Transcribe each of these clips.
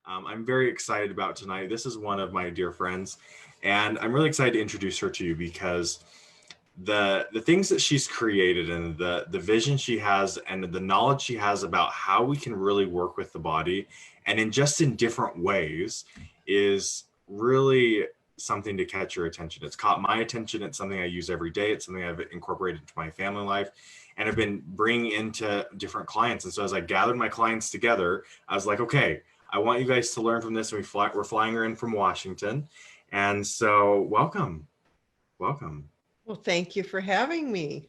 I'm very excited about tonight. This is one of my dear friends, and I'm really excited to introduce her to you because the things that she's created and the vision she has and the knowledge she has about how we can really work with the body and in different ways is really something to catch your attention. It's caught my attention. It's something I use every day. It's something I've incorporated into my family life and I've been bringing into different clients. And so as I gathered my clients together, I was like, okay, I want you guys to learn from this. And we're flying her in from Washington. And so welcome. Well, thank you for having me.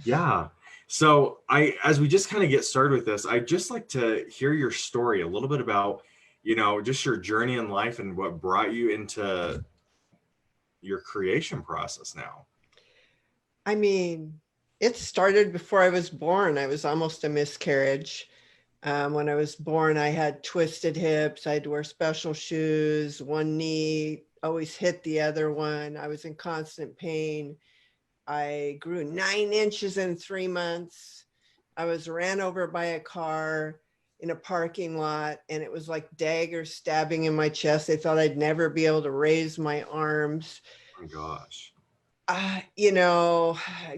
Yeah. So as we just kind of get started with this, I'd just like to hear your story a little bit about, just your journey in life and what brought you into your creation process now. I mean, it started before I was born. I was almost a miscarriage. When I was born, I had twisted hips. I had to wear special shoes. One knee always hit the other one. I was in constant pain. I grew 9 inches in 3 months. I was ran over by a car in a parking lot, and it was like daggers stabbing in my chest. They thought I'd never be able to raise my arms. Oh my gosh. I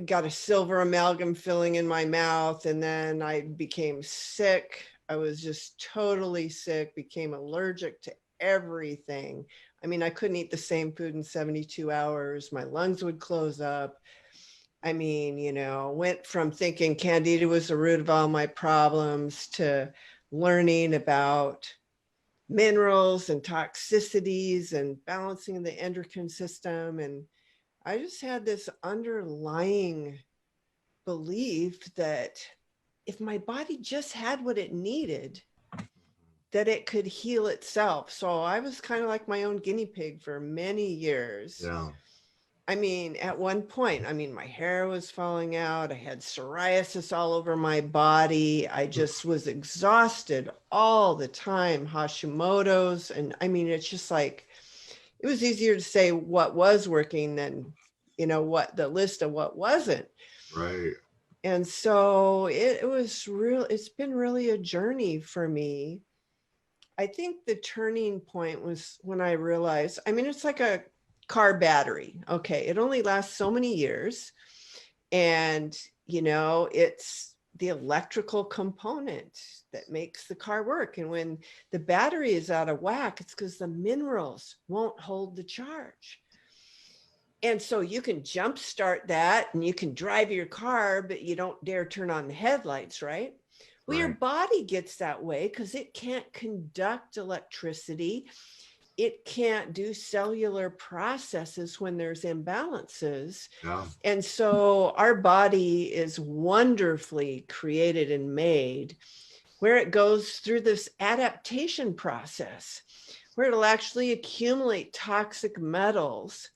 got a silver amalgam filling in my mouth, and then I became sick. I was just totally sick, became allergic to everything. I mean, I couldn't eat the same food in 72 hours. My lungs would close up. I mean, went from thinking Candida was the root of all my problems to learning about minerals and toxicities and balancing the endocrine system. And I just had this underlying belief that if my body just had what it needed, that it could heal itself. So I was kind of like my own guinea pig for many years. Yeah. I mean, at one point, my hair was falling out. I had psoriasis all over my body. I just was exhausted all the time, Hashimoto's. And it's just like, it was easier to say what was working than, what the list of what wasn't. Right. And so it's been really a journey for me. I think the turning point was when I realized, it's like a car battery. Okay, it only lasts so many years. And, it's the electrical component that makes the car work. And when the battery is out of whack, it's because the minerals won't hold the charge. And so you can jumpstart that and you can drive your car, but you don't dare turn on the headlights, right? Well, your body gets that way because it can't conduct electricity. It can't do cellular processes when there's imbalances. Yeah. And so our body is wonderfully created and made where it goes through this adaptation process, where it'll actually accumulate toxic metals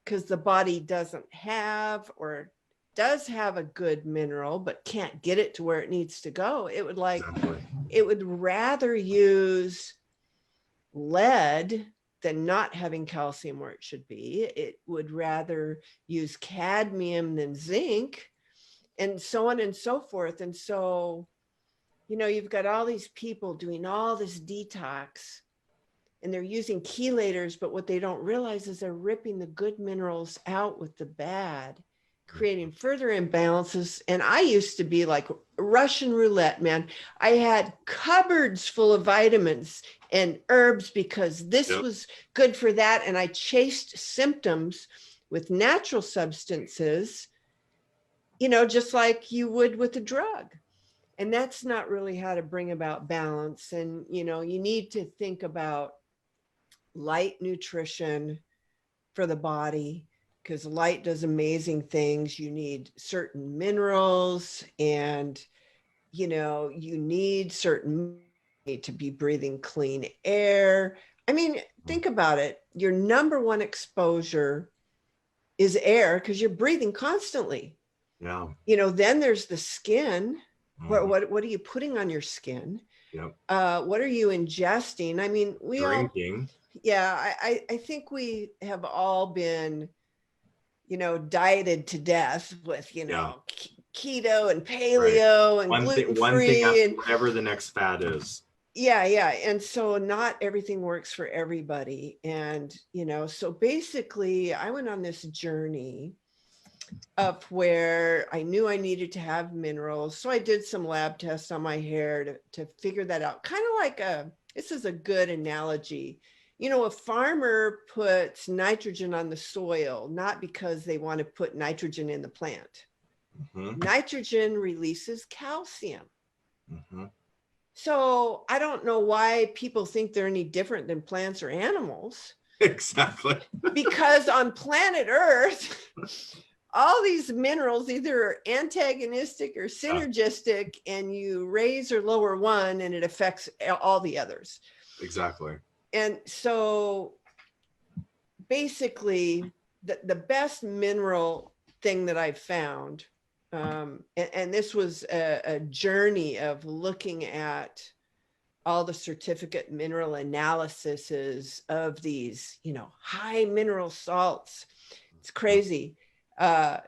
because the body doesn't have or does have a good mineral, but can't get it to where it needs to go. It would rather use lead than not having calcium where it should be. It would rather use cadmium than zinc, and so on and so forth. And so, you've got all these people doing all this detox and they're using chelators, but what they don't realize is they're ripping the good minerals out with the bad, creating further imbalances. And I used to be like Russian roulette, man. I had cupboards full of vitamins and herbs because this was good for that. And I chased symptoms with natural substances, just like you would with a drug. And that's not really how to bring about balance. And, you need to think about light nutrition for the body, because light does amazing things. You need certain minerals and, you need to be breathing clean air. Think about it. Your number one exposure is air because you're breathing constantly. Yeah. Then there's the skin. What are you putting on your skin? Yep. What are you ingesting? Drinking. I think we have all been, dieted to death with, keto and paleo and gluten-free. And whatever the next fad is. Yeah. And so not everything works for everybody. And, so basically I went on this journey of where I knew I needed to have minerals. So I did some lab tests on my hair to figure that out. Kind of like this is a good analogy. A farmer puts nitrogen on the soil, not because they want to put nitrogen in the plant. Mm-hmm. Nitrogen releases calcium. Mm-hmm. So I don't know why people think they're any different than plants or animals. Exactly. Because on planet Earth, all these minerals either are antagonistic or synergistic, and you raise or lower one and it affects all the others. Exactly. And so basically the best mineral thing that I've found, and this was a journey of looking at all the certificate mineral analyses of these, high mineral salts. It's crazy. A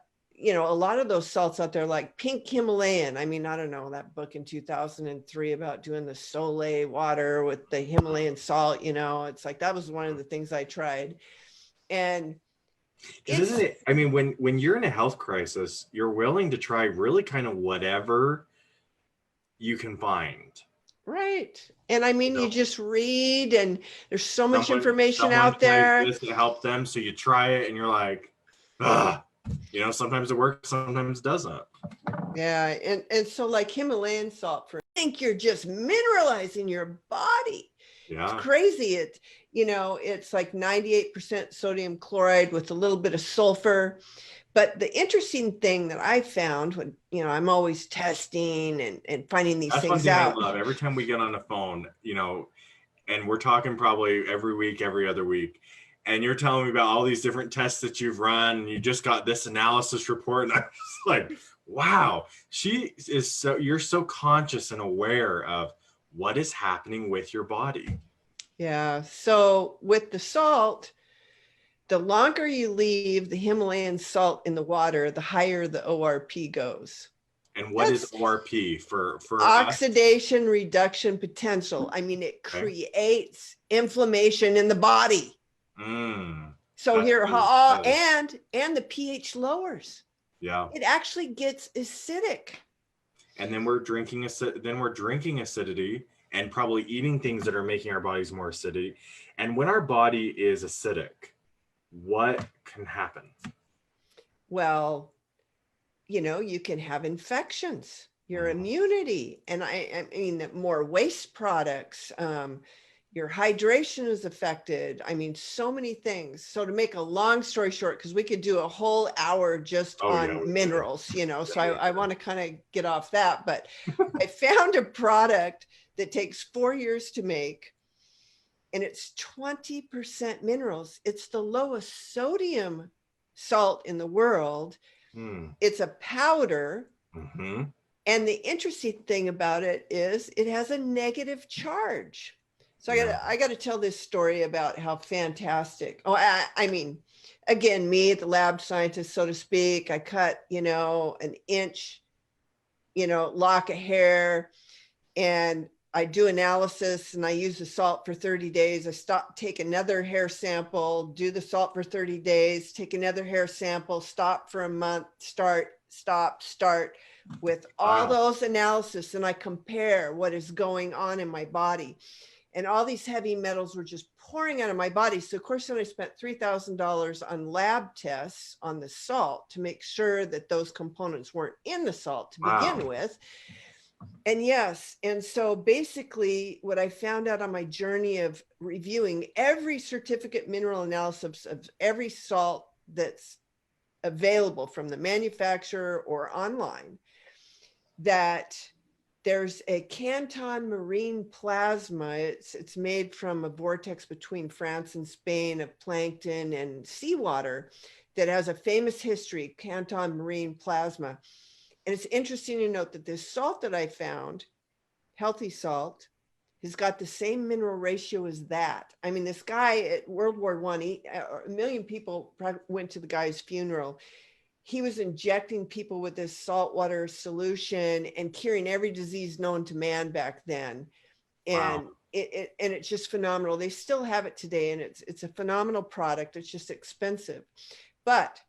lot of those salts out there, like pink Himalayan. I mean, I don't know, that book in 2003 about doing the Soleil water with the Himalayan salt, it's like, that was one of the things I tried. And isn't it, I mean, when you're in a health crisis, you're willing to try really kind of whatever you can find. Right. And I mean, you just read, and there's so much information someone out there. This to help them. So you try it and you're like, sometimes it works, sometimes it doesn't. Yeah. And so like Himalayan salt, I think you're just mineralizing your body. Yeah. It's crazy. It's like 98% sodium chloride with a little bit of sulfur. But the interesting thing that I found when, I'm always testing and finding these things out. I love every time we get on the phone, and we're talking probably every week, every other week. And you're telling me about all these different tests that you've run, and you just got this analysis report. And I'm just like, wow, you're so conscious and aware of what is happening with your body. Yeah. So with the salt, the longer you leave the Himalayan salt in the water, the higher the ORP goes. And what is ORP for oxidation reduction potential? I mean, it creates inflammation in the body. So here, and the pH lowers. Yeah. It actually gets acidic. And then we're drinking acidity and probably eating things that are making our bodies more acidic. And when our body is acidic, what can happen? Well, you can have infections, your immunity, and I mean, more waste products, your hydration is affected. I mean, so many things. So to make a long story short, because we could do a whole hour just on minerals, so I want to kind of get off that. But I found a product that takes 4 years to make, and it's 20% minerals. It's the lowest sodium salt in the world. It's a powder. And the interesting thing about it is it has a negative charge. So I got to tell this story about how fantastic. I mean, again, me, the lab scientist, so to speak, I cut, an inch, lock of hair, and I do analysis, and I use the salt for 30 days. I take another hair sample, do the salt for 30 days, take another hair sample, stop for a month, start with all those analysis. And I compare what is going on in my body. And all these heavy metals were just pouring out of my body. So of course, then I spent $3,000 on lab tests on the salt to make sure that those components weren't in the salt to begin with. And yes, and so basically what I found out on my journey of reviewing every certificate mineral analysis of every salt that's available from the manufacturer or online, that there's a Canton marine plasma. It's made from a vortex between France and Spain of plankton and seawater that has a famous history, Canton marine plasma. And it's interesting to note that this salt that I found, healthy salt, has got the same mineral ratio as that. I mean, this guy at World War I, a million people went to the guy's funeral. He was injecting people with this saltwater solution and curing every disease known to man back then. And Wow. it's just phenomenal. They still have it today, and it's a phenomenal product. It's just expensive. But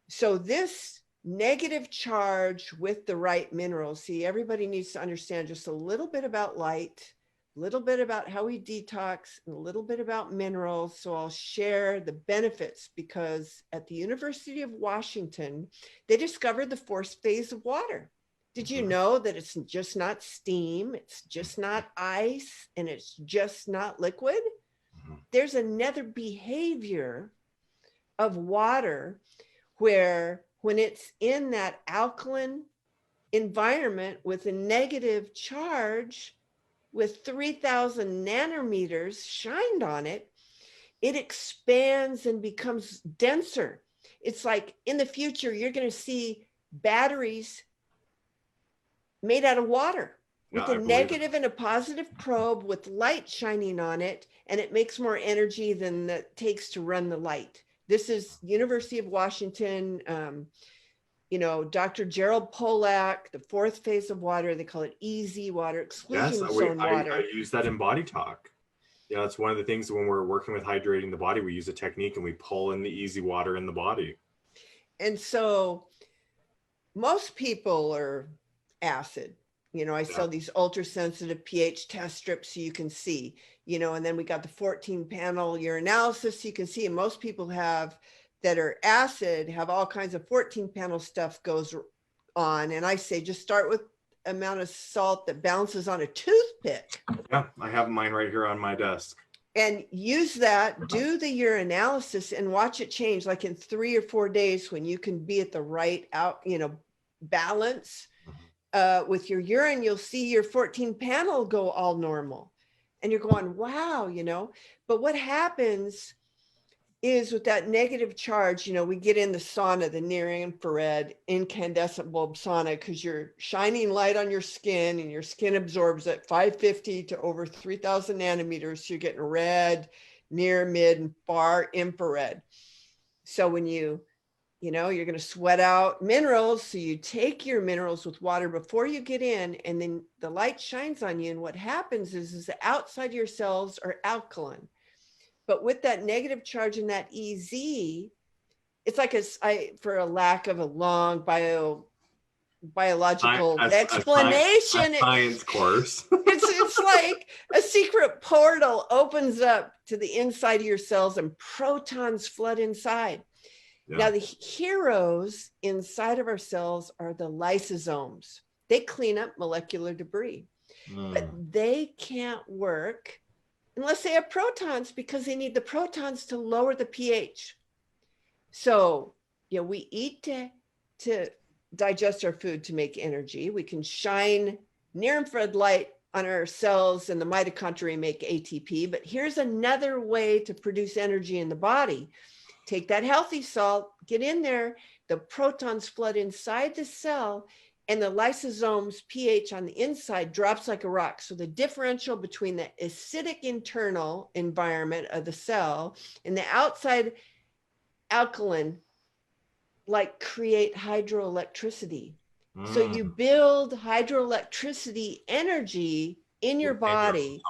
so this negative charge with the right minerals, see, everybody needs to understand just a little bit about light, a little bit about how we detox, and a little bit about minerals. So I'll share the benefits, because at the University of Washington, they discovered the fourth phase of water. Did you know that it's just not steam, it's just not ice, and it's just not liquid? There's another behavior of water where when it's in that alkaline environment with a negative charge with 3,000 nanometers shined on it, it expands and becomes denser. It's like in the future, you're going to see batteries made out of water with a negative and a positive probe with light shining on it, and it makes more energy than it takes to run the light. This is University of Washington, Dr. Gerald Pollack, the fourth phase of water. They call it easy water, exclusion zone water. I use that in Body Talk. Yeah, that's one of the things when we're working with hydrating the body, we use a technique and we pull in the easy water in the body. And so most people are acid. I sell these ultra sensitive pH test strips so you can see, and then we got the 14 panel urinalysis so you can see. And most people that are acid have all kinds of 14 panel stuff goes on. And I say, just start with amount of salt that bounces on a toothpick. Yeah, I have mine right here on my desk. And use that, do the urinalysis, and watch it change, like in 3 or 4 days, when you can be at the right balance with your urine. You'll see your 14 panel go all normal, and you're going, wow, But what happens is with that negative charge, we get in the sauna, the near infrared incandescent bulb sauna, because you're shining light on your skin, and your skin absorbs at 550 to over 3,000 nanometers. So you're getting red, near, mid, and far infrared. So when you're going to sweat out minerals. So you take your minerals with water before you get in, and then the light shines on you. And what happens is the outside of your cells are alkaline. But with that negative charge and that EZ, it's like for a lack of a long biological explanation, a science course. it's like a secret portal opens up to the inside of your cells, and protons flood inside. Yeah. Now, the heroes inside of our cells are the lysosomes. They clean up molecular debris, but they can't work unless they have protons, because they need the protons to lower the pH. So, we eat to digest our food, to make energy. We can shine near infrared light on our cells, and the mitochondria make ATP. But here's another way to produce energy in the body. Take that healthy salt, get in there, the protons flood inside the cell, and the lysosome's pH on the inside drops like a rock. So the differential between the acidic internal environment of the cell and the outside alkaline, create hydroelectricity. So you build hydroelectricity energy in your body,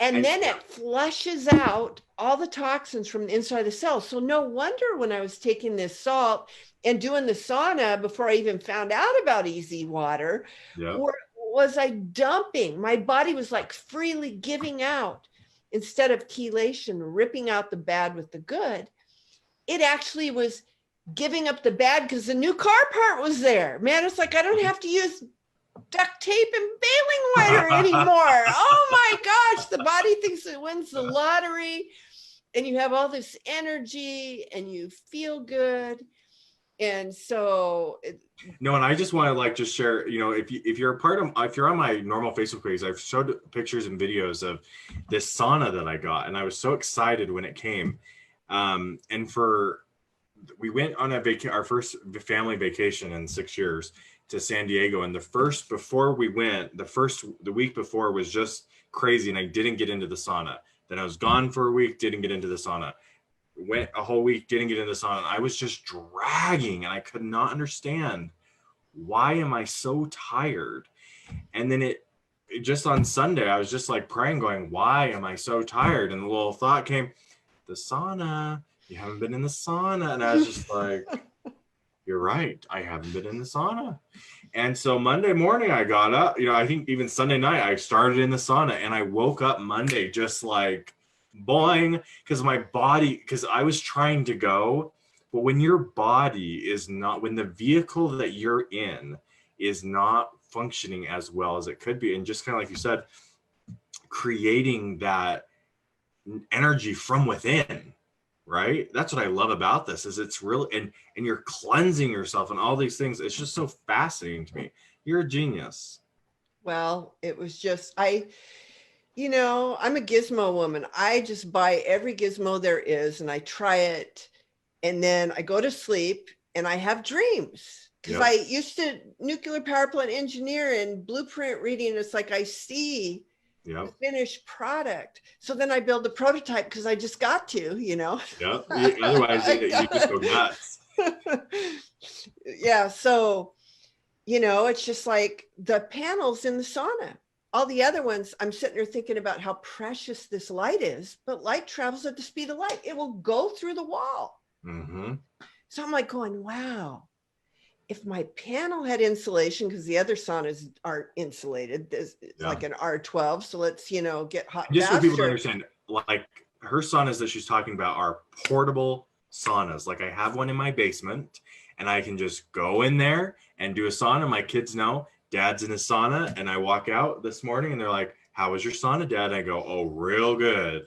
and then it flushes out all the toxins from the inside of the cell. So no wonder when I was taking this salt and doing the sauna before I even found out about easy water, was I dumping? My body was freely giving out, instead of chelation, ripping out the bad with the good. It actually was giving up the bad because the new car part was there. Man, it's like I don't have to use duct tape and baling wire anymore. Oh my gosh, the body thinks it wins the lottery, and you have all this energy and you feel good. And so and I just want to just share, if you're on my normal Facebook page, I've showed pictures and videos of this sauna that I got, and I was so excited when it came. We went on our first family vacation in 6 years to San Diego. And the week before was just crazy. And I didn't get into the sauna. Then I was gone for a week, didn't get into the sauna. Went a whole week, didn't get into the sauna. I was just dragging, and I could not understand, why am I so tired? And then it just on Sunday, I was just like praying, going, why am I so tired? And the little thought came, the sauna. You haven't been in the sauna. And I was just like, you're right. I haven't been in the sauna. And so Monday morning I got up, I think even Sunday night I started in the sauna, and I woke up Monday just like boing, because I was trying to go. But when your body is not, when the vehicle that you're in is not functioning as well as it could be, and just kind of like you said, creating that energy from within, right? That's what I love about this, is it's really, and you're cleansing yourself and all these things. It's just so fascinating to me. You're a genius. Well, it was just, I'm a gizmo woman. I just buy every gizmo there is and I try it. And then I go to sleep and I have dreams, because I used to nuclear power plant engineer and blueprint reading. It's like I see the finished product. So then I build the prototype because I just got to, Yeah. Otherwise, you just go nuts. Yeah. So, it's just like the panels in the sauna. All the other ones, I'm sitting there thinking about how precious this light is, but light travels at the speed of light. It will go through the wall. Mm-hmm. So I'm like going, wow. If my panel had insulation, because the other saunas aren't insulated, it's like an R12. So let's, get hot. Just so people understand, like her saunas that she's talking about are portable saunas. Like I have one in my basement, and I can just go in there and do a sauna. My kids know Dad's in the sauna, and I walk out this morning and they're like, how was your sauna, Dad? And I go, oh, real good.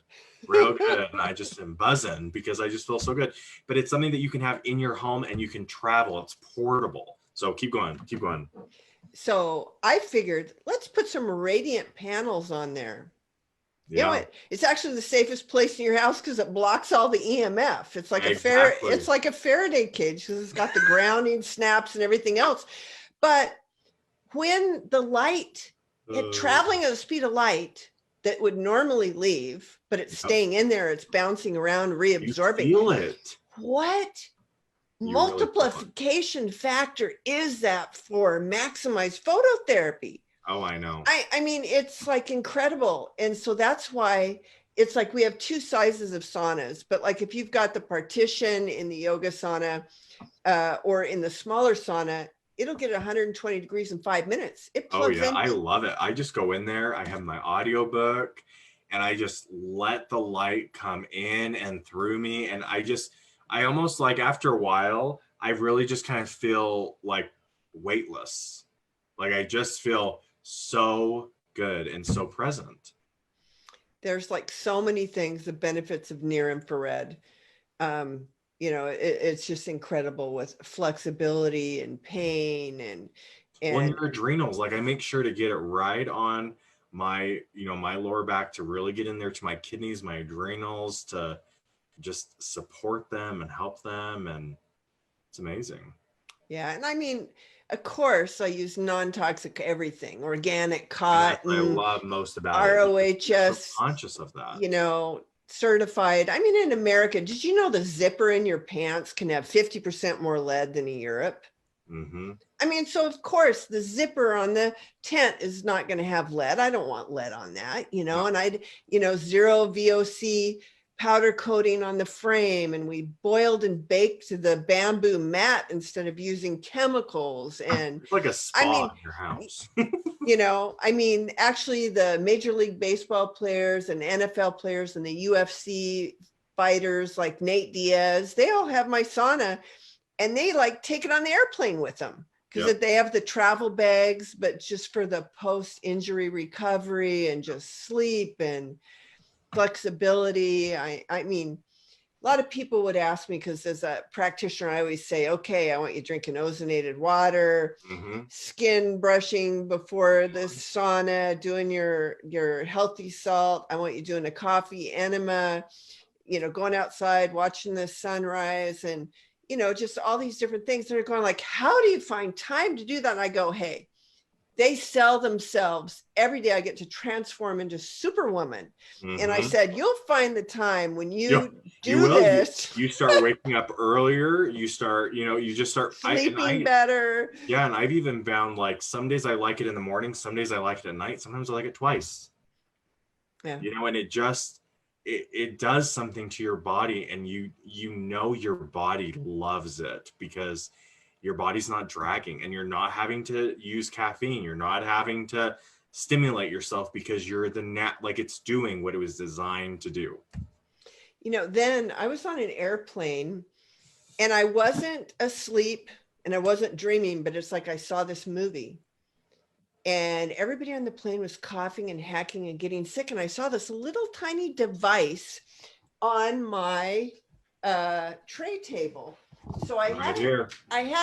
And I just am buzzing because I just feel so good. But it's something that you can have in your home and you can travel. It's portable. So keep going. So I figured, let's put some radiant panels on there. Yeah. It's actually the safest place in your house because it blocks all the EMF. It's like it's like a Faraday cage because it's got the grounding snaps and everything else. But when the light traveling at the speed of light that would normally leave, but it's staying in there, it's bouncing around, reabsorbing. You feel it. What multiplication factor is that for maximized phototherapy? Oh, I know. I mean, it's like incredible. And so that's why it's like we have two sizes of saunas, but like if you've got the partition in the yoga sauna or in the smaller sauna, it'll get 120 degrees in 5 minutes. It plugs in. I love it. I just go in there. I have my audiobook and I just let the light come in and through me. And I almost like after a while, I really just kind of feel like weightless. Like I just feel so good and so present. There's like so many things, the benefits of near infrared. It's just incredible with flexibility and pain and your adrenals. Like I make sure to get it right on my, my lower back to really get in there to my kidneys, my adrenals, to just support them and help them. And it's amazing. Yeah. And I mean, of course, I use non-toxic everything, organic cotton. I love most about ROHS. I'm so conscious of that. Certified. I mean, in America, did you know the zipper in your pants can have 50% more lead than in Europe? Mm-hmm. I mean, so of course the zipper on the tent is not going to have lead. I don't want lead on that, and I'd, zero VOC powder coating on the frame, and we boiled and baked the bamboo mat instead of using chemicals. And it's like a spa in your house. Actually the Major League Baseball players and NFL players and the UFC fighters like Nate Diaz, they all have my sauna and they like take it on the airplane with them because they have the travel bags, but just for the post-injury recovery and just sleep and flexibility. I mean, a lot of people would ask me, because as a practitioner, I always say, okay, I want you drinking ozonated water, skin brushing before the sauna, doing your healthy salt. I want you doing a coffee enema, going outside, watching the sunrise, and, just all these different things that are going like, how do you find time to do that? And I go, hey, they sell themselves every day. I get to transform into Superwoman. And I said, you'll find the time when you You do will. this. You start waking up earlier. You start, you just start. Sleeping better. Yeah, and I've even found like some days I like it in the morning, some days I like it at night, sometimes I like it twice. Yeah. And it does something to your body, and your body loves it because your body's not dragging, and you're not having to use caffeine. You're not having to stimulate yourself because you're like it's doing what it was designed to do. Then I was on an airplane and I wasn't asleep and I wasn't dreaming, but it's like I saw this movie and everybody on the plane was coughing and hacking and getting sick. And I saw this little tiny device on my tray table. So I had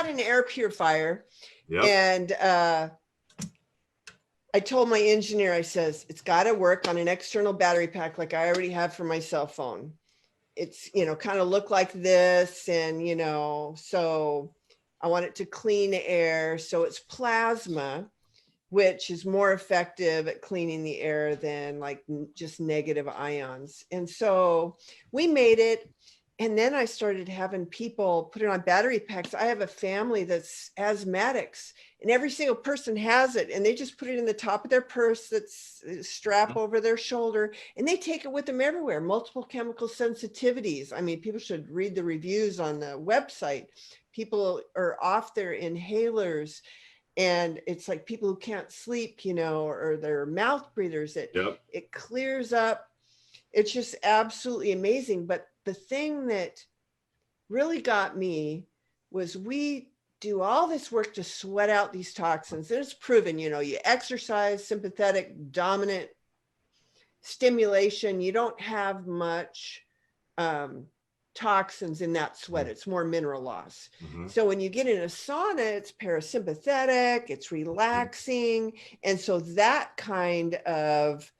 an air purifier. Yep. And I told my engineer, I says, it's got to work on an external battery pack like I already have for my cell phone. It's, kind of look like this. And, so I want it to clean the air. So it's plasma, which is more effective at cleaning the air than like just negative ions. And so we made it. And then I started having people put it on battery packs. I have a family that's asthmatics and every single person has it. And they just put it in the top of their purse that's strap over their shoulder. And they take it with them everywhere. Multiple chemical sensitivities. I mean, people should read the reviews on the website. People are off their inhalers. And it's like people who can't sleep, or they're mouth breathers. It clears up. It's just absolutely amazing. But the thing that really got me was we do all this work to sweat out these toxins. And it's proven, you exercise, sympathetic, dominant stimulation, you don't have much toxins in that sweat. It's more mineral loss. Mm-hmm. So when you get in a sauna, it's parasympathetic, it's relaxing. And so that kind of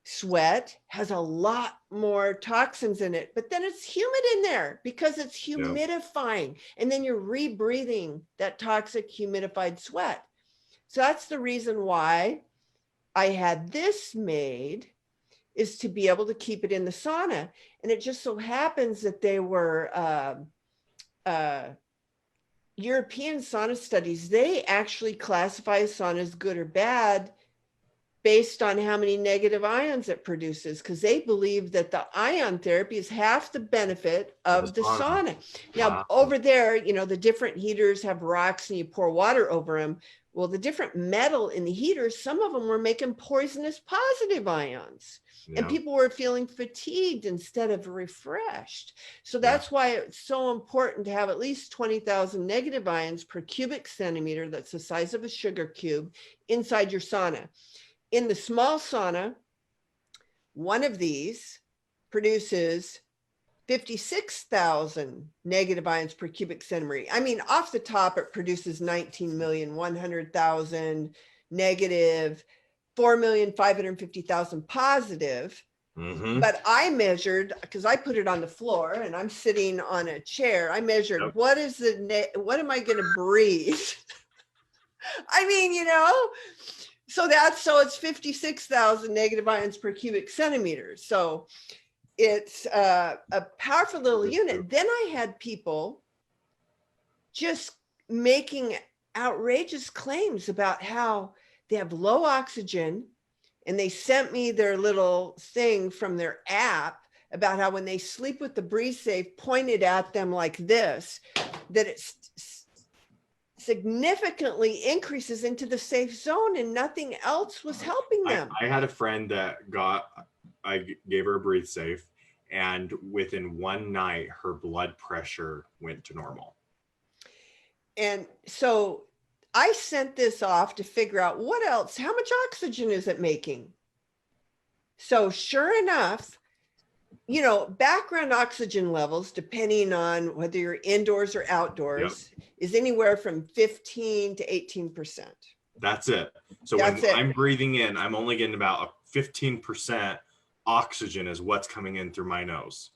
sweat has a lot more toxins in it, but then it's humid in there because it's humidifying. And then you're rebreathing that toxic humidified sweat. So that's the reason why I had this made, is to be able to keep it in the sauna. And it just so happens that they were European sauna studies. They actually classify sauna as good or bad based on how many negative ions it produces, because they believe that the ion therapy is half the benefit of the sauna. Now, over there, the different heaters have rocks and you pour water over them. Well, the different metal in the heaters, some of them were making poisonous positive ions. And people were feeling fatigued instead of refreshed. So that's why it's so important to have at least 20,000 negative ions per cubic centimeter, that's the size of a sugar cube, inside your sauna. In the small sauna, one of these produces 56,000 negative ions per cubic centimeter. I mean, off the top, it produces 19,100,000 negative, 4,550,000 positive. Mm-hmm. But I measured, because I put it on the floor and I'm sitting on a chair. I measured what am I going to breathe? I mean, so it's 56,000 negative ions per cubic centimeter. So it's a powerful little unit. Then I had people just making outrageous claims about how they have low oxygen, and they sent me their little thing from their app about how when they sleep with the Breathe Safe pointed at them like this, that it's significantly increases into the safe zone, and nothing else was helping them. I had a friend that I gave her a Breathe Safe, and within one night, her blood pressure went to normal. And so I sent this off to figure out what else, how much oxygen is it making? So sure enough, background oxygen levels, depending on whether you're indoors or outdoors, is anywhere from 15 to 18%. That's it. So when I'm breathing in, I'm only getting about 15% oxygen is what's coming in through my nose.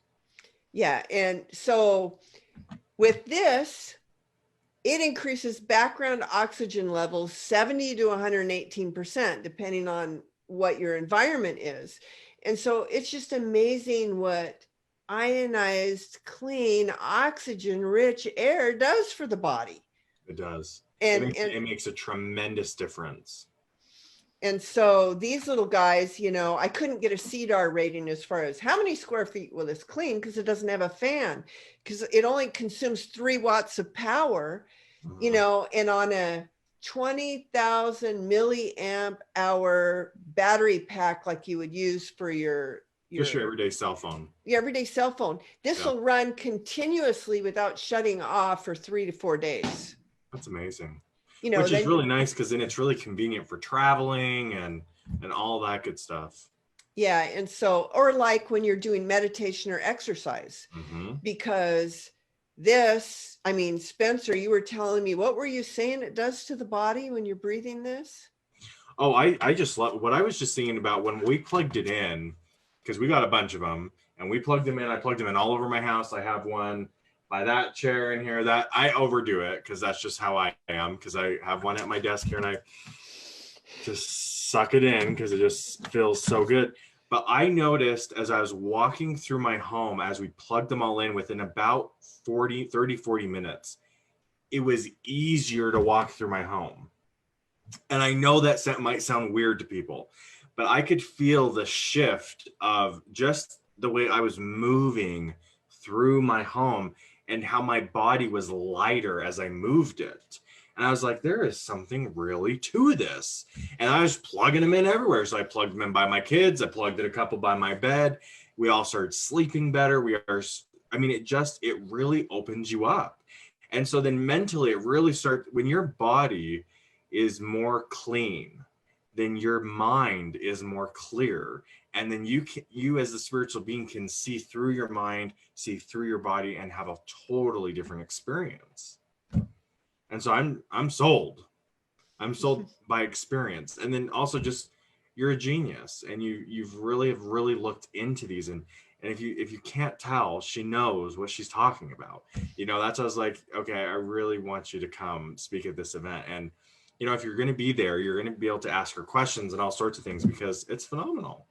Yeah. And so with this, it increases background oxygen levels 70 to 118%, depending on what your environment is. And so it's just amazing what ionized, clean, oxygen-rich air does for the body. It does. And It makes a tremendous difference. And so these little guys, you know, I couldn't get a CDAR rating as far as how many square feet will this clean, because it doesn't have a fan, because it only consumes 3 watts of power, you know, and on a 20,000 milliamp hour battery pack like you would use for your everyday cell phone. Your everyday cell phone. This will run continuously without shutting off for 3 to 4 days. That's amazing. You know, which is really nice, because then it's really convenient for traveling and all that good stuff. Yeah. And so, or like when you're doing meditation or exercise, because this, I mean, Spencer, you were telling me, what were you saying it does to the body when you're breathing this? Oh, I just love what I was just thinking about when we plugged it in, because we got a bunch of them and we plugged them in. I plugged them in all over my house. I have one by that chair in here. That I overdo it because that's just how I am, because I have one at my desk here and I just suck it in because it just feels so good. But I noticed as I was walking through my home, as we plugged them all in, within about 40 minutes, it was easier to walk through my home. And I know that might sound weird to people, but I could feel the shift of just the way I was moving through my home and how my body was lighter as I moved it. And I was like, there is something really to this. And I was plugging them in everywhere. So I plugged them in by my kids. I plugged in a couple by my bed. We all started sleeping better. It really opens you up. And so then mentally, it really starts when your body is more clean, then your mind is more clear. And then you as the spiritual being can see through your mind, see through your body, and have a totally different experience. And so I'm sold. I'm sold by experience. And then also just, you're a genius, and you've really looked into these. And if you can't tell, she knows what she's talking about. You know, that's why I was like, okay, I really want you to come speak at this event. And, you know, if you're going to be there, you're going to be able to ask her questions and all sorts of things, because it's phenomenal.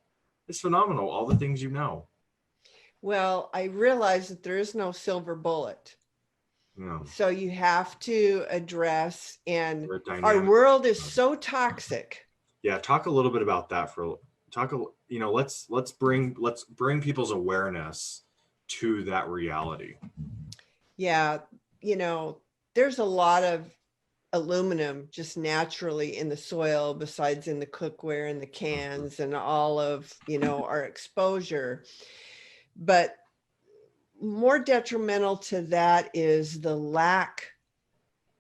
It's phenomenal, all the things you know. Well, I realize that there is no silver bullet. No. So you have to address, and our world is so toxic. Yeah, talk a little bit about that let's bring people's awareness to that reality. Yeah, you know, there's a lot of aluminum just naturally in the soil, besides in the cookware and the cans and all of, you know, our exposure. But more detrimental to that is the lack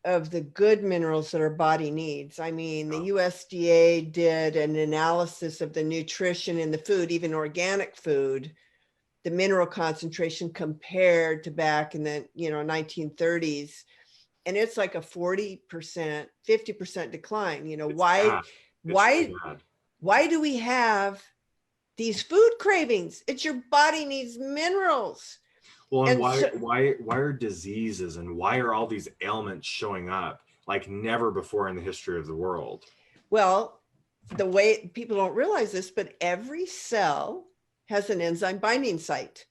of the good minerals that our body needs. I mean, the USDA did an analysis of the nutrition in the food, even organic food, the mineral concentration compared to back in the, 1930s. And it's like a 40%, 50% decline. You know, why do we have these food cravings? It's your body needs minerals. Well, and why are diseases and why are all these ailments showing up like never before in the history of the world? Well, the way people don't realize this, but every cell has an enzyme binding site.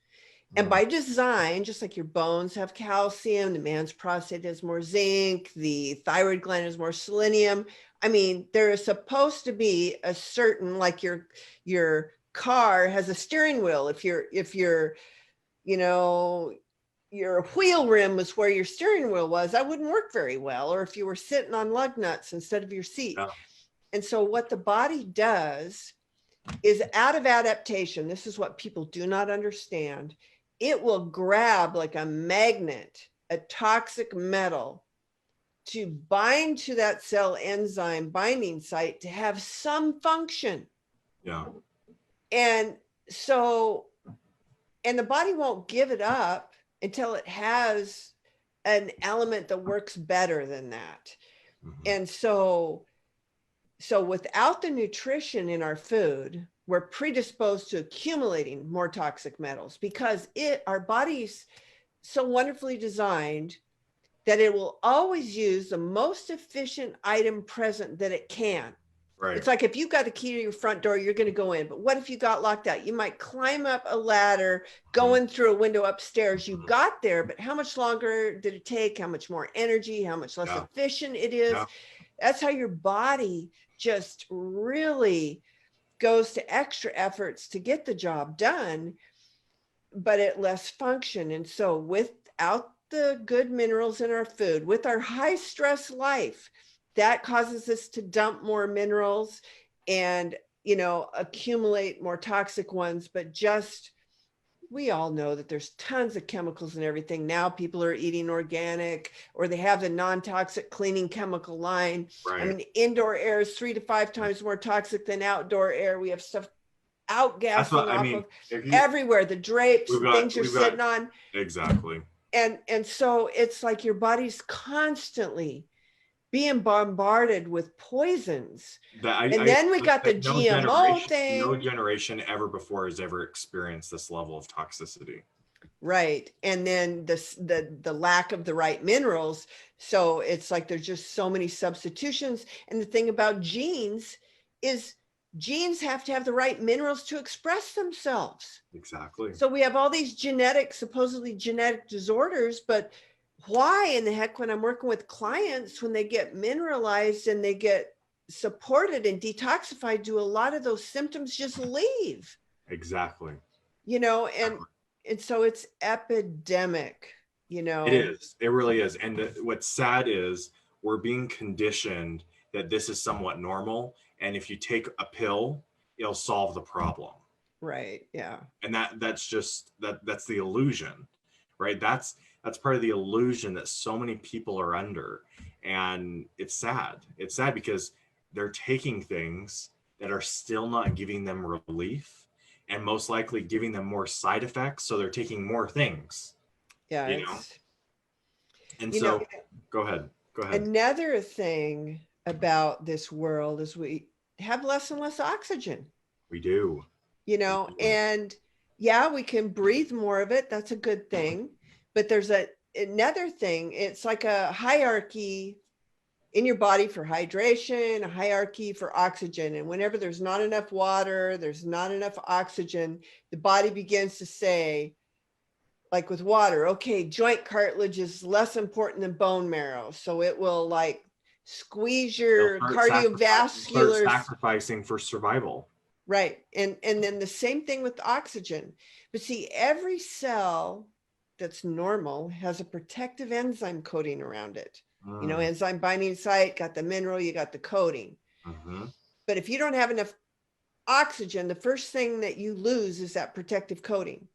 And by design, just like your bones have calcium, the man's prostate has more zinc, the thyroid gland has more selenium. I mean, there is supposed to be a certain, like your car has a steering wheel. If your wheel rim was where your steering wheel was, that wouldn't work very well. Or if you were sitting on lug nuts instead of your seat. Yeah. And so what the body does is, out of adaptation, this is what people do not understand. It will grab like a magnet, a toxic metal, to bind to that cell enzyme binding site to have some function. Yeah. And the body won't give it up until it has an element that works better than that. And so without the nutrition in our food, we're predisposed to accumulating more toxic metals, because our body's so wonderfully designed that it will always use the most efficient item present that it can. Right. It's like if you got the key to your front door, you're going to go in. But what if you got locked out? You might climb up a ladder, going through a window upstairs. You got there, but how much longer did it take? How much more energy? How much less efficient it is? Yeah. That's how your body just really goes to extra efforts to get the job done, but at less function. And so without the good minerals in our food, with our high stress life, that causes us to dump more minerals and, you know, accumulate more toxic ones. But just, we all know that there's tons of chemicals and everything. Now people are eating organic, or they have the non-toxic cleaning chemical line. Right. I mean, indoor air is 3 to 5 times more toxic than outdoor air. We have stuff outgassing off of everywhere, the drapes, things you're sitting on. Exactly. And so it's like your body's constantly being bombarded with poisons. Then we got the GMO thing. No generation ever before has ever experienced this level of toxicity. Right. And then the lack of the right minerals. So it's like there's just so many substitutions. And the thing about genes is genes have to have the right minerals to express themselves. Exactly. So we have all these supposedly genetic disorders, but why in the heck, when I'm working with clients, when they get mineralized and they get supported and detoxified, do a lot of those symptoms just leave? Exactly. You know, and so it's epidemic, you know. It is. It really is. And what's sad is we're being conditioned that this is somewhat normal. And if you take a pill, it'll solve the problem. Right. Yeah. And that's the illusion, right? That's part of the illusion that so many people are under. And it's sad. It's sad because they're taking things that are still not giving them relief, and most likely giving them more side effects. So they're taking more things. Yeah. You know? And so go ahead. Another thing about this world is we have less and less oxygen. We do. You know, and yeah, we can breathe more of it. That's a good thing. But there's another thing. It's like a hierarchy in your body for hydration, a hierarchy for oxygen. And whenever there's not enough water, there's not enough oxygen, the body begins to say, like with water, okay, joint cartilage is less important than bone marrow. So it will like squeeze your cardiovascular. Sacrificing for survival. Right. And then the same thing with oxygen. But see, every cell that's normal has a protective enzyme coating around it. You know, enzyme binding site, got the mineral, you got the coating. But if you don't have enough oxygen, the first thing that you lose is that protective coating.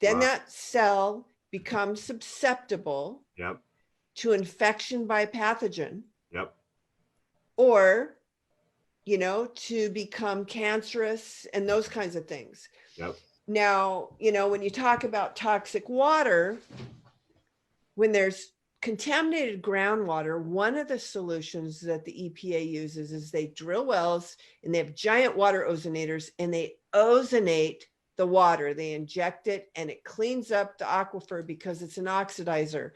Then that cell becomes susceptible to infection by pathogen. Or, you know, to become cancerous and those kinds of things. Now, you know, when you talk about toxic water, when there's contaminated groundwater, one of the solutions that the EPA uses is they drill wells and they have giant water ozonators and they ozonate the water. They inject it and it cleans up the aquifer because it's an oxidizer.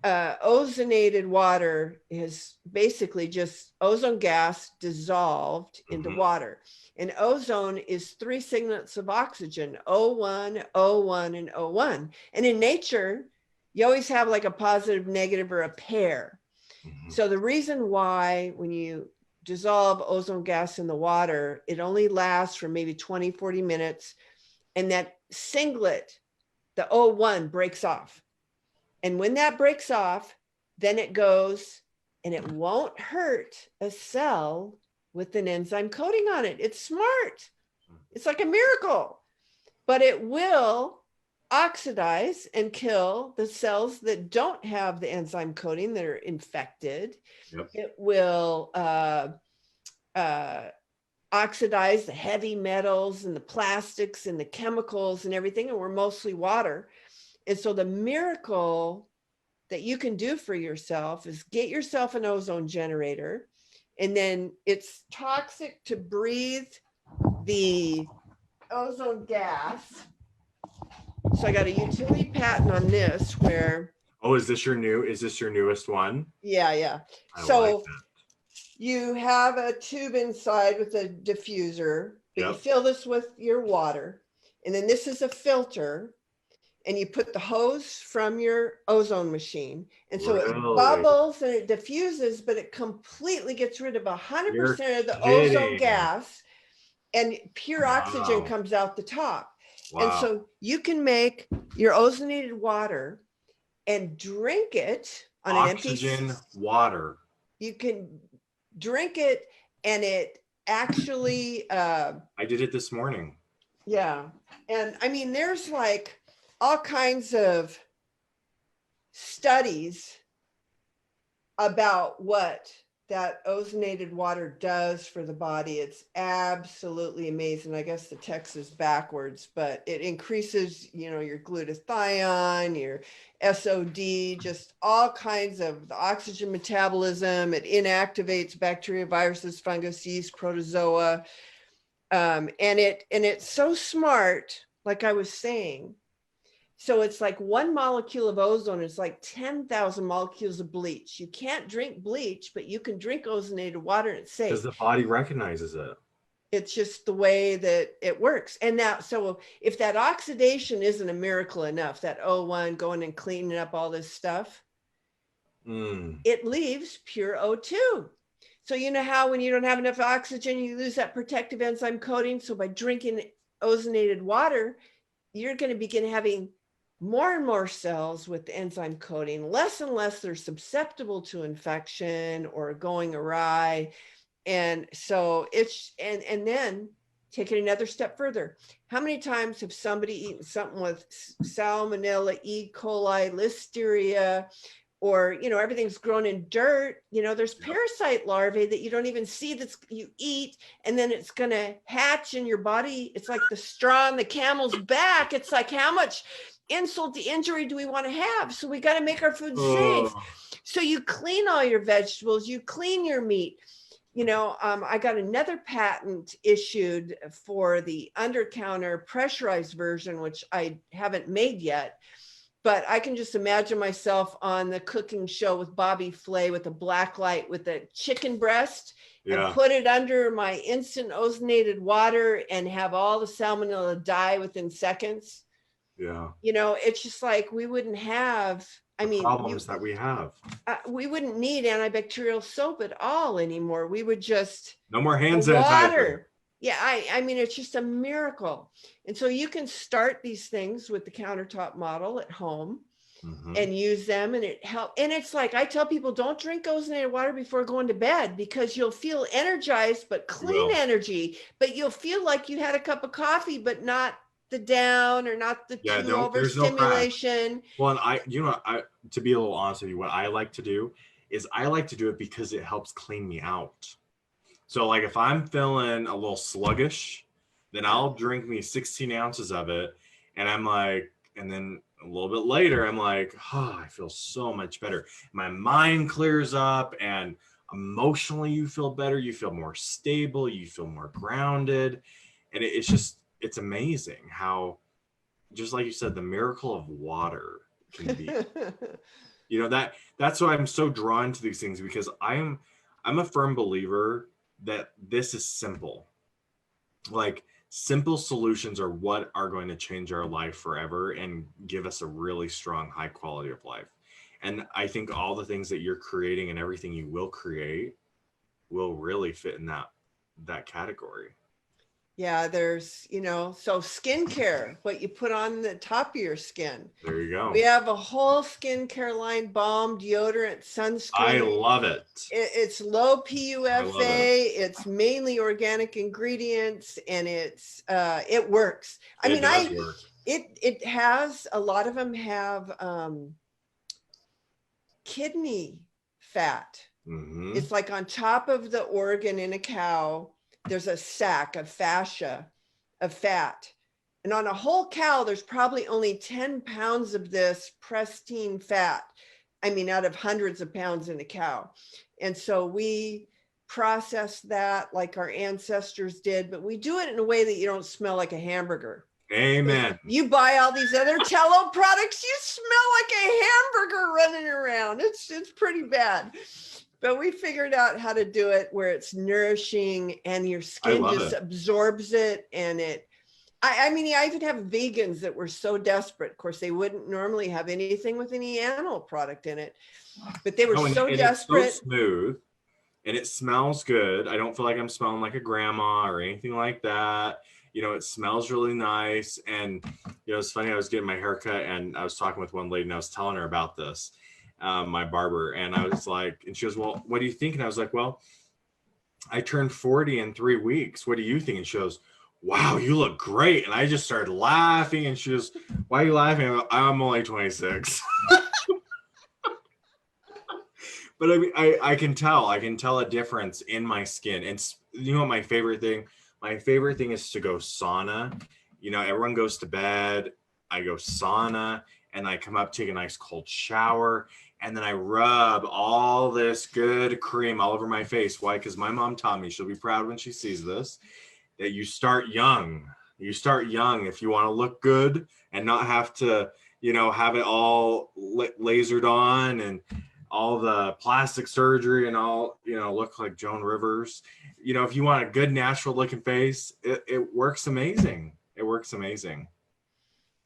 Ozonated water is basically just ozone gas dissolved into water. And ozone is 3 signals of oxygen, O1, O1, and O1. And in nature, you always have like a positive, negative, or a pair. So the reason why when you dissolve ozone gas in the water, it only lasts for maybe 20, 40 minutes. And that singlet, the O1, breaks off. And when that breaks off, then it goes and it won't hurt a cell with an enzyme coating on it. It's smart. It's like a miracle. But it will oxidize and kill the cells that don't have the enzyme coating that are infected. It will oxidize the heavy metals and the plastics and the chemicals and everything. And we're mostly water. And so the miracle that you can do for yourself is get yourself an ozone generator. And then it's toxic to breathe the ozone gas. So I got a utility patent on this where. Oh, is this your newest one? Yeah. I So like You have a tube inside with a diffuser, but you Yep. fill this with your water. And then this is a filter. And you put the hose from your ozone machine. And so it Really? bubbles and it diffuses, but it completely gets rid of 100% You're of the ozone kidding. gas, and pure oxygen Wow. comes out the top. And Wow. so you can make your ozonated water and drink it on an empty. Oxygen water. You can drink it, and it actually I did it this morning. yeah. And I mean, there's like all kinds of studies about what that ozonated water does for the body. It's absolutely amazing. I guess the text is backwards, but it increases, your glutathione, your SOD, just all kinds of the oxygen metabolism. It inactivates bacteria, viruses, fungus, yeast, protozoa. And it's so smart, like I was saying. So it's like 1 molecule of ozone is like 10,000 molecules of bleach. You can't drink bleach, but you can drink ozonated water and it's safe. Because the body recognizes it. It's just the way that it works. And now, so if that oxidation isn't a miracle enough, that O1 going and cleaning up all this stuff, it leaves pure O2. So you know how when you don't have enough oxygen, you lose that protective enzyme coating. So by drinking ozonated water, you're going to begin having more and more cells with the enzyme coating, less and less they're susceptible to infection or going awry. And so and then take it another step further. How many times have somebody eaten something with salmonella, E. coli, listeria, or, everything's grown in dirt, there's parasite larvae that you don't even see that you eat, and then it's going to hatch in your body. It's like the straw on the camel's back. It's like, how much insult to injury do we want to have? So we got to make our food safe. So you clean all your vegetables, you clean your meat. I got another patent issued for the under-counter pressurized version, which I haven't made yet. But I can just imagine myself on the cooking show with Bobby Flay with a black light with a chicken breast and put it under my instant ozonated water and have all the salmonella die within seconds. Yeah. It's just like we wouldn't have, problems that we have. We wouldn't need antibacterial soap at all anymore. We would just. No more hand sanitizer. Yeah, I mean, it's just a miracle. And so you can start these things with the countertop model at home and use them, and it helps. And it's like, I tell people, don't drink ozonated water before going to bed, because you'll feel energized, but clean energy, but you'll feel like you had a cup of coffee, but not the down or not the too overstimulation. Well, and I to be a little honest with you, what I like to do is I like to do it because it helps clean me out. So like if I'm feeling a little sluggish, then I'll drink me 16 ounces of it. And I'm like, and then a little bit later, I'm like, I feel so much better. My mind clears up, and emotionally you feel better. You feel more stable. You feel more grounded. And it's amazing how, just like you said, the miracle of water can be, that's why I'm so drawn to these things, because I'm a firm believer that this is simple. Like, simple solutions are what are going to change our life forever and give us a really strong, high quality of life. And I think all the things that you're creating and everything you will create will really fit in that category. Yeah, there's, so skincare, what you put on the top of your skin. There you go. We have a whole skincare line, balm, deodorant, sunscreen. I love it. It's low PUFA. It's mainly organic ingredients, and it works. It has, a lot of them have kidney fat. It's like on top of the organ in a cow, there's a sac of fascia of fat. And on a whole cow, there's probably only 10 pounds of this pristine fat. Out of hundreds of pounds in a cow. And so we process that like our ancestors did, but we do it in a way that you don't smell like a hamburger. Amen. You buy all these other tallow products, you smell like a hamburger running around. It's pretty bad. But we figured out how to do it where it's nourishing and your skin just absorbs it. And I mean, I even have vegans that were so desperate. Of course, they wouldn't normally have anything with any animal product in it, but they were so desperate. It's so smooth and it smells good. I don't feel like I'm smelling like a grandma or anything like that. You know, it smells really nice. And, you know, it's funny, I was getting my haircut and I was talking with one lady and I was telling her about this, my barber. And I was like, and she goes, well, what do you think? And I was like, well, I turned 40 in 3 weeks. What do you think? And she goes, wow, you look great. And I just started laughing. And she goes, why are you laughing? I'm only 26. But I mean, I can tell a difference in my skin. And you know what my favorite thing? My favorite thing is to go sauna. You know, everyone goes to bed. I go sauna and I come up, take a nice cold shower. And then I rub all this good cream all over my face. Why? Because my mom taught me, she'll be proud when she sees this, that you start young. You start young if you want to look good and not have to, you know, have it all lasered on and all the plastic surgery and all, you know, look like Joan Rivers. You know, if you want a good natural looking face, it works amazing. It works amazing.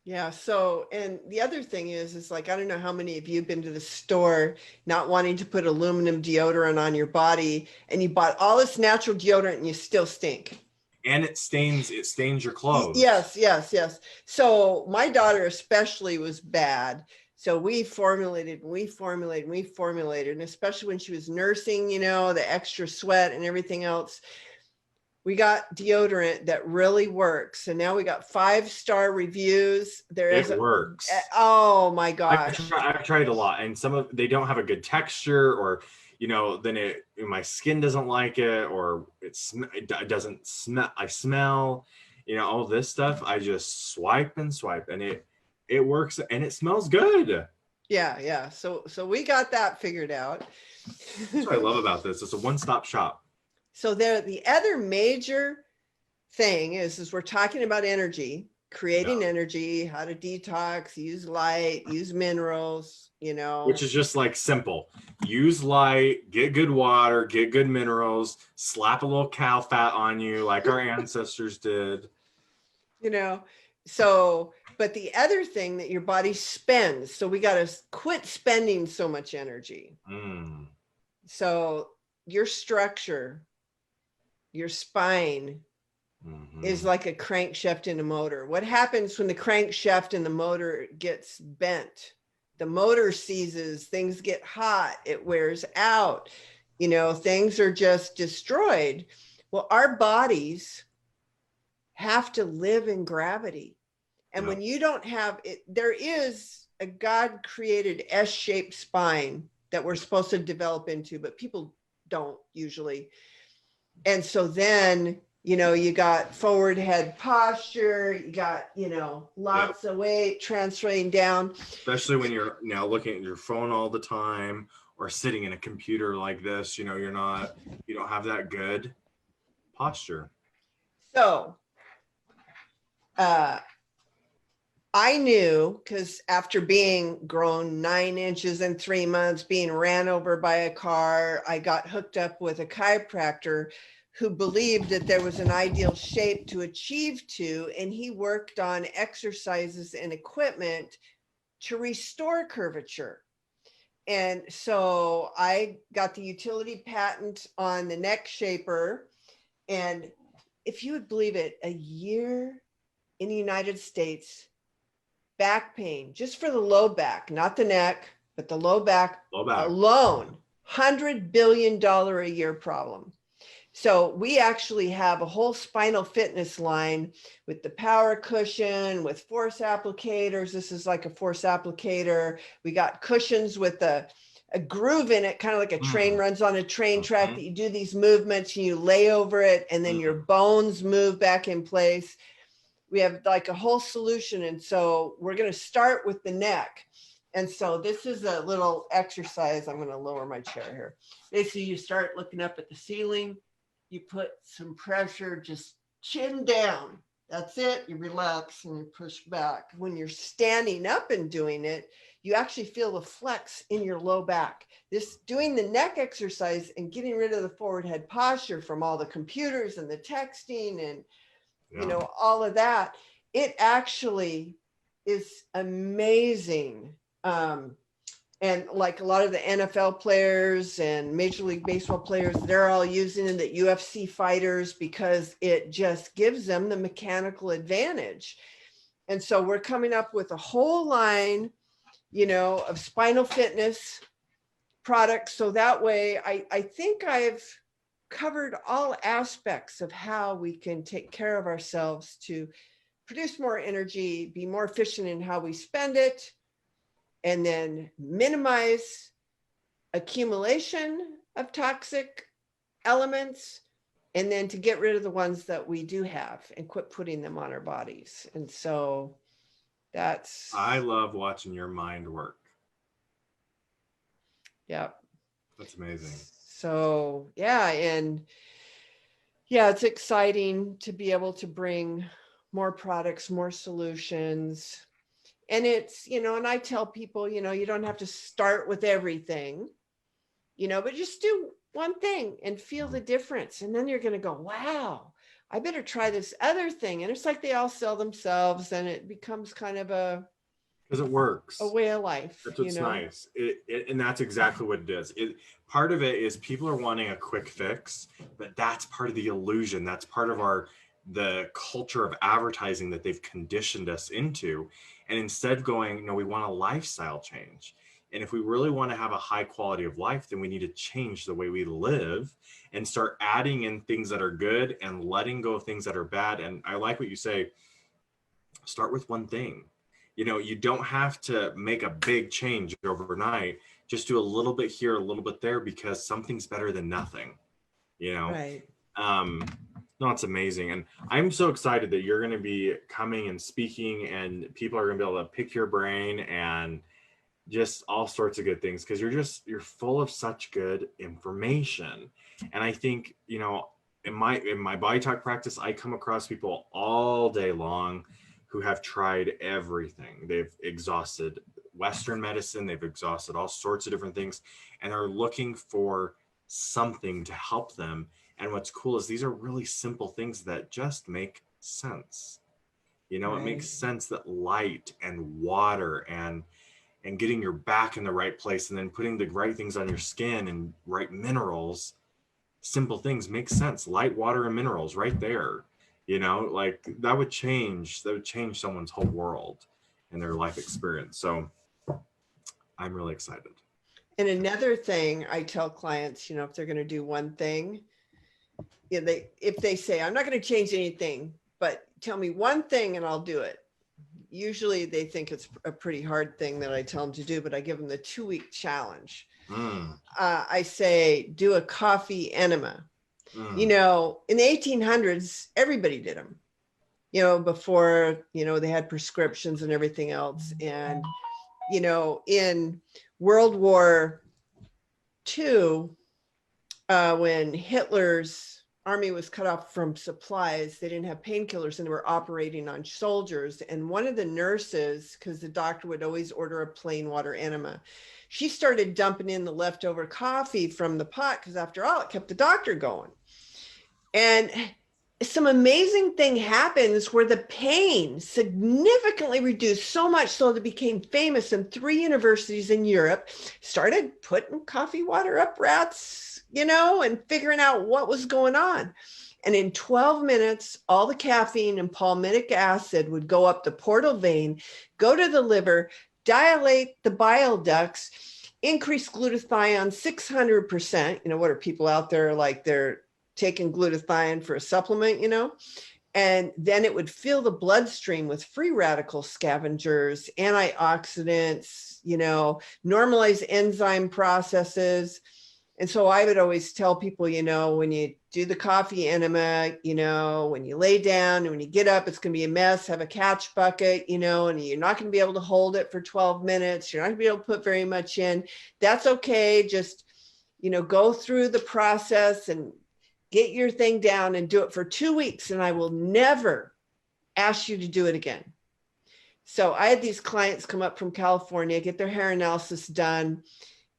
Yeah. So, and the other thing is like, I don't know how many of you have been to the store not wanting to put aluminum deodorant on your body, and you bought all this natural deodorant and you still stink. And it stains your clothes. Yes. So my daughter especially was bad. So we formulated, and especially when she was nursing, you know, the extra sweat and everything else, we got deodorant that really works. And now we got 5-star reviews. It works. Oh my gosh. I've tried a lot, and they don't have a good texture, or, you know, then my skin doesn't like it, or it doesn't smell. I smell, you know, all this stuff. I just swipe, and it works, and it smells good. Yeah. So we got that figured out. That's what I love about this. It's a one-stop shop. So the other major thing is we're talking about energy, creating energy, how to detox, use light, use minerals, you know. Which is just like simple. Use light, get good water, get good minerals, slap a little cow fat on you like our ancestors did. You know, so, but the other thing that your body spends, so we got to quit spending so much energy. So your structure, your spine is like a crankshaft in a motor. What happens when the crankshaft in the motor gets bent? The motor seizes, things get hot, it wears out, you know, things are just destroyed. Well, our bodies have to live in gravity. And when you don't have it, there is a God-created S-shaped spine that we're supposed to develop into, but people don't usually. And so then, you know, you got forward head posture, you got, you know, lots of weight transferring down. Especially when you're now looking at your phone all the time or sitting in a computer like this, you know, you don't have that good posture. So, I knew, because after being grown 9 inches in 3 months, being ran over by a car, I got hooked up with a chiropractor who believed that there was an ideal shape to achieve to, and he worked on exercises and equipment to restore curvature. And so I got the utility patent on the neck shaper. And if you would believe it, a year in the United States, back pain, just for the low back, not the neck, but the low back alone, $100 billion a year problem. So we actually have a whole spinal fitness line with the power cushion, with force applicators. This is like a force applicator. We got cushions with a groove in it, kind of like a train runs on a train track, that you do these movements and you lay over it, and then your bones move back in place. We have like a whole solution. And so we're going to start with the neck. And so this is a little exercise. I'm going to lower my chair here. Basically, you start looking up at the ceiling. You put some pressure, just chin down. That's it. You relax and you push back. When you're standing up and doing it, you actually feel the flex in your low back. This doing the neck exercise and getting rid of the forward head posture from all the computers and the texting and, you know, all of that, it actually is amazing. And like a lot of the NFL players and Major League Baseball players, they're all using it, the UFC fighters, because it just gives them the mechanical advantage. And so we're coming up with a whole line, you know, of spinal fitness products. So that way, I think I've covered all aspects of how we can take care of ourselves to produce more energy, be more efficient in how we spend it, and then minimize accumulation of toxic elements, and then to get rid of the ones that we do have and quit putting them on our bodies. And so I love watching your mind work. Yeah. That's amazing. So, yeah. And yeah, it's exciting to be able to bring more products, more solutions. And it's, you know, and I tell people, you know, you don't have to start with everything, you know, but just do one thing and feel the difference. And then you're going to go, wow, I better try this other thing. And it's like they all sell themselves, and it becomes kind of because it works, a way of life. That's what's nice. And that's exactly what it is. Part of it is people are wanting a quick fix, but that's part of the illusion. That's part of the culture of advertising that they've conditioned us into. And instead going, no, we want a lifestyle change. And if we really want to have a high quality of life, then we need to change the way we live and start adding in things that are good and letting go of things that are bad. And I like what you say, start with one thing. You know, you don't have to make a big change overnight. Just do a little bit here, a little bit there, because something's better than nothing, you know? Right. No, it's amazing. And I'm so excited that you're going to be coming and speaking, and people are going to be able to pick your brain and just all sorts of good things, because you're full of such good information. And I think, you know, in my body talk practice, I come across people all day long who have tried everything. They've exhausted Western medicine, they've exhausted all sorts of different things, and they're looking for something to help them. And what's cool is these are really simple things that just make sense. You know, It makes sense that light and water and getting your back in the right place, and then putting the right things on your skin and right minerals, simple things make sense. Light, water, and minerals right there. You know, like that would change someone's whole world and their life experience. So I'm really excited. And another thing I tell clients, you know, if they're going to do one thing, you know, if they say, I'm not going to change anything, but tell me one thing and I'll do it. Usually they think it's a pretty hard thing that I tell them to do, but I give them the 2-week challenge. I say, do a coffee enema. You know, in the 1800s, everybody did them, you know, before, you know, they had prescriptions and everything else. And, you know, in World War II, when Hitler's army was cut off from supplies, they didn't have painkillers and they were operating on soldiers. And one of the nurses, because the doctor would always order a plain water enema, she started dumping in the leftover coffee from the pot, because after all, it kept the doctor going. And some amazing thing happens where the pain significantly reduced, so much so that it became famous, and 3 universities in Europe started putting coffee water up rats, you know, and figuring out what was going on. And in 12 minutes, all the caffeine and palmitic acid would go up the portal vein, go to the liver, dilate the bile ducts, increase glutathione 600%. You know, what are people out there like they're taking glutathione for a supplement, you know? And then it would fill the bloodstream with free radical scavengers, antioxidants, you know, normalize enzyme processes. And so I would always tell people, you know, when you do the coffee enema, you know, when you lay down and when you get up, it's going to be a mess, have a catch bucket, you know, and you're not going to be able to hold it for 12 minutes. You're not going to be able to put very much in. That's okay. Just, you know, go through the process and get your thing down and do it for 2 weeks. And I will never ask you to do it again. So I had these clients come up from California, get their hair analysis done.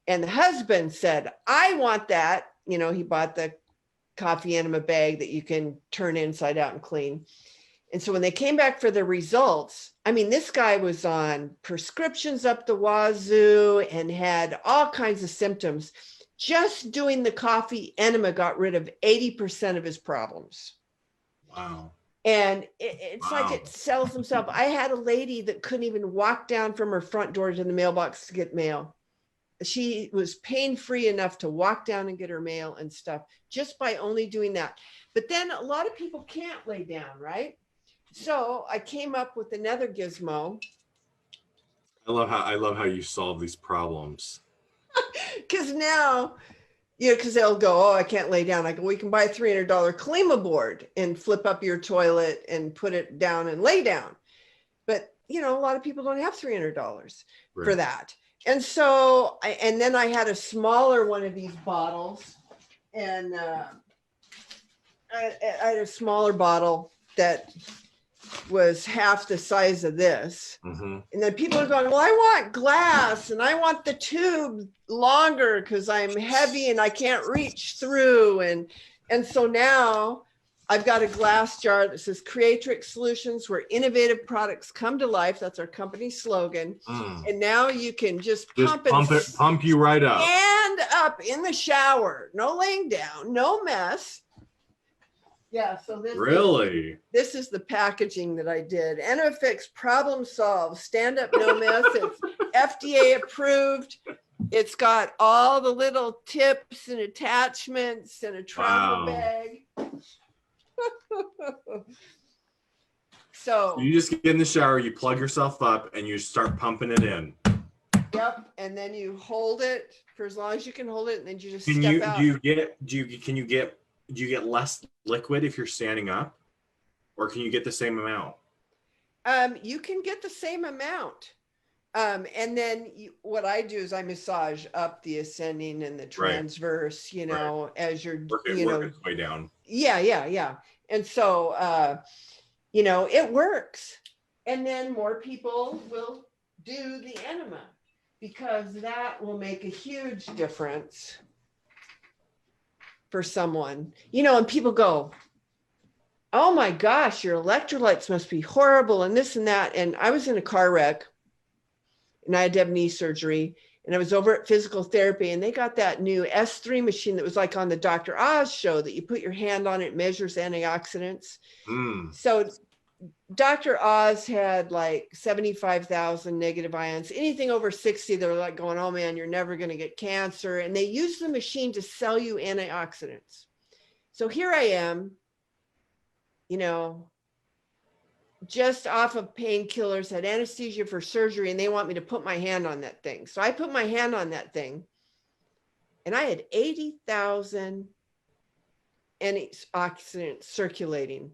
And the husband said, I want that. You know, he bought the coffee enema bag that you can turn inside out and clean. And so when they came back for the results, I mean, this guy was on prescriptions up the wazoo and had all kinds of symptoms. Just doing the coffee enema got rid of 80% of his problems. Wow. And it's like it sells himself. I had a lady that couldn't even walk down from her front door to the mailbox to get mail. She was pain-free enough to walk down and get her mail and stuff just by only doing that. But then a lot of people can't lay down, right? So I came up with another gizmo. I love how you solve these problems. Because now, you know, because they'll go, oh, I can't lay down. I go, we can buy a $300 Klima board and flip up your toilet and put it down and lay down. But, you know, a lot of people don't have $300 for that. And so, and then I had a smaller one of these bottles, and I had a smaller bottle that was half the size of this. And then people are going, well, I want glass and I want the tube longer because I'm heavy and I can't reach through. And so now I've got a glass jar that says Creatrix Solutions, where innovative products come to life. That's our company slogan. And now you can just pump you right up. Stand up in the shower. No laying down, no mess. Yeah, so this is the packaging that I did. EnemaFix, problem solved, stand up, no mess. It's FDA approved. It's got all the little tips and attachments and a travel bag. So you just get in the shower, you plug yourself up, and you start pumping it in. Yep, and then you hold it for as long as you can hold it, and then you just step out. Do you get less liquid if you're standing up, or can you get the same amount? You can get the same amount. And then what I do is I massage up the ascending and the transverse, you know, as you're, work its way down. Yeah. And so, you know, it works. And then more people will do the enema because that will make a huge difference for someone, you know, and people go, oh my gosh, your electrolytes must be horrible and this and that. And I was in a car wreck and I had to have knee surgery, and I was over at physical therapy, and they got that new S3 machine that was like on the Dr. Oz show that you put your hand on, it measures antioxidants. So Dr. Oz had like 75,000 negative ions. Anything over 60, they were like going, oh man, you're never going to get cancer. And they used the machine to sell you antioxidants. So here I am, you know, just off of painkillers, had anesthesia for surgery, and they want me to put my hand on that thing. So I put my hand on that thing, and I had 80,000 antioxidants circulating.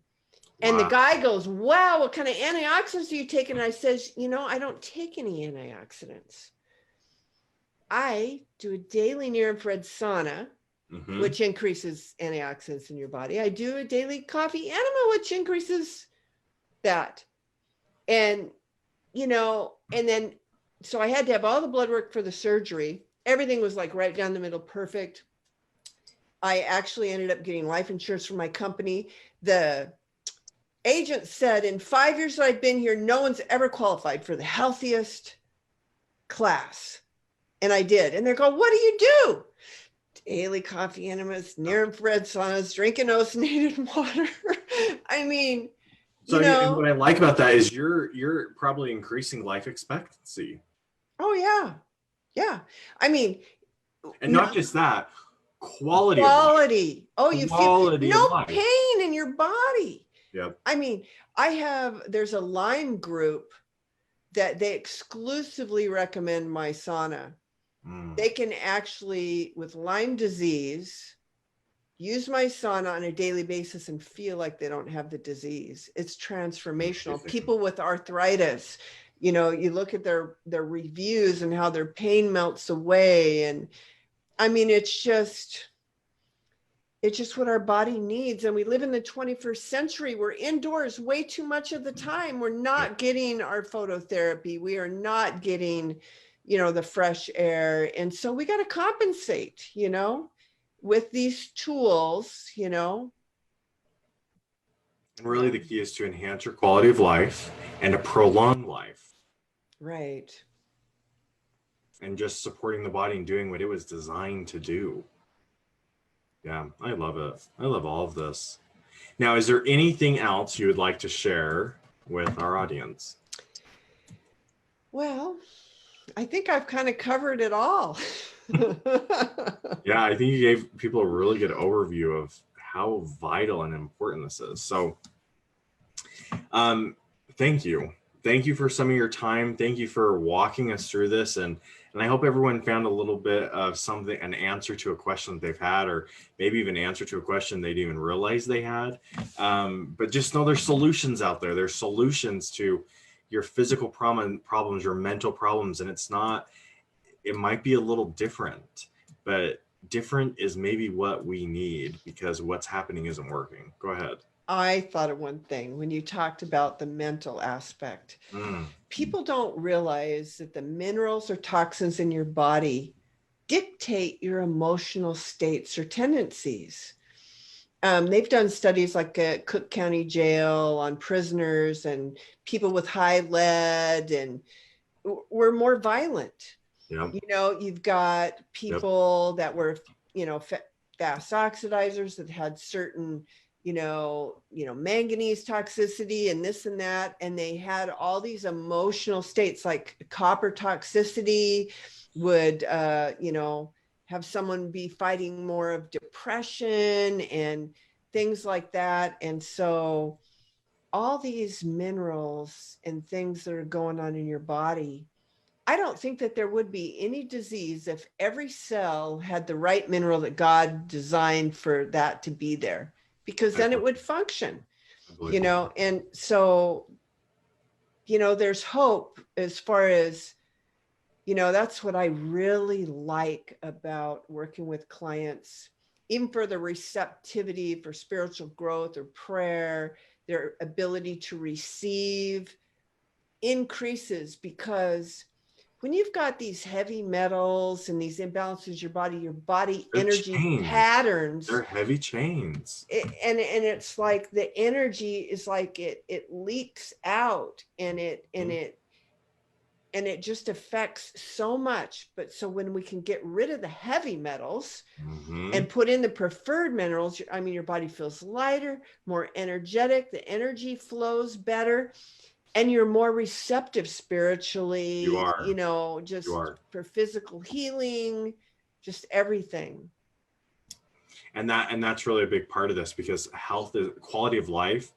And the guy goes, wow, what kind of antioxidants are you taking? And I says, you know, I don't take any antioxidants. I do a daily near-infrared sauna, which increases antioxidants in your body. I do a daily coffee enema, which increases that. And, you know, and then, so I had to have all the blood work for the surgery. Everything was like right down the middle, perfect. I actually ended up getting life insurance from my company. The agent said, in 5 years that I've been here, no one's ever qualified for the healthiest class. And I did. And they're going, what do you do? Daily coffee enemas, near-infrared saunas, drinking ozonated water. I mean, so you know, what I like about that is you're probably increasing life expectancy. Oh yeah. I mean, and not just that, quality. Oh, you feel no pain in your body. Yep. I mean, there's a Lyme group that they exclusively recommend my sauna. They can actually, with Lyme disease, use my sauna on a daily basis and feel like they don't have the disease. It's transformational. People with arthritis, you know, you look at their reviews and how their pain melts away. And I mean, it's just, It's just what our body needs. And we live in the 21st century. We're indoors way too much of the time. We're not getting our phototherapy. We are not getting, the fresh air. And so we got to compensate, with these tools, And really the key is to enhance your quality of life and to prolong life. Right. And just supporting the body and doing what it was designed to do. Yeah, I love it. I love all of this. Now, is there anything else you would like to share with our audience? Well, I think I've kind of covered it all. Yeah, I think you gave people a really good overview of how vital and important this is. So, thank you. Thank you for some of your time. Thank you for walking us through this. And I hope everyone found a little bit of something, an answer to a question that they've had, or maybe even an answer to a question they didn't even realize they had. But just know there's solutions out there. There's solutions to your physical problems, your mental problems. And it might be a little different, but different is maybe what we need because what's happening isn't working. Go ahead. I thought of one thing when you talked about the mental aspect. People don't realize that the minerals or toxins in your body dictate your emotional states or tendencies. They've done studies like at Cook County Jail on prisoners and people with high lead, and were more violent. Yep. You've got people that were, fast oxidizers that had certain manganese toxicity and this and that. And they had all these emotional states, like copper toxicity would, have someone be fighting more of depression and things like that. And so all these minerals and things that are going on in your body, I don't think that there would be any disease if every cell had the right mineral that God designed for that to be there, because then it would function, and so, there's hope as far as, that's what I really like about working with clients, even for the receptivity for spiritual growth or prayer, their ability to receive increases, because when you've got these heavy metals and these imbalances, your body They're energy chains. patterns. They're heavy chains. And it's like the energy is like it leaks out, and it just affects so much. But so when we can get rid of the heavy metals and put in the preferred minerals, your body feels lighter, more energetic, the energy flows better. And you're more receptive spiritually, You are. For physical healing, just everything. And that's really a big part of this, because health is quality of life.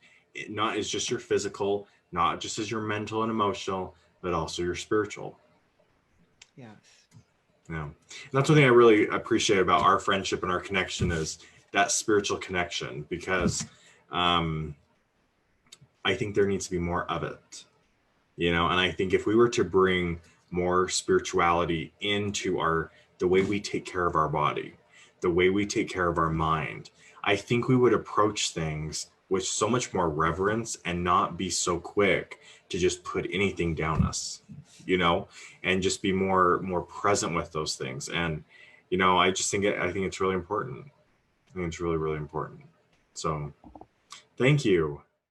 Not is just your physical, not just as your mental and emotional, but also your spiritual. Yes. Yeah. And that's one thing I really appreciate about our friendship and our connection, is that spiritual connection, because I think there needs to be more of it, and I think if we were to bring more spirituality into the way we take care of our body, the way we take care of our mind, I think we would approach things with so much more reverence and not be so quick to just put anything down us, and just be more present with those things. And, I think it's really important. I think it's really, really important. So thank you.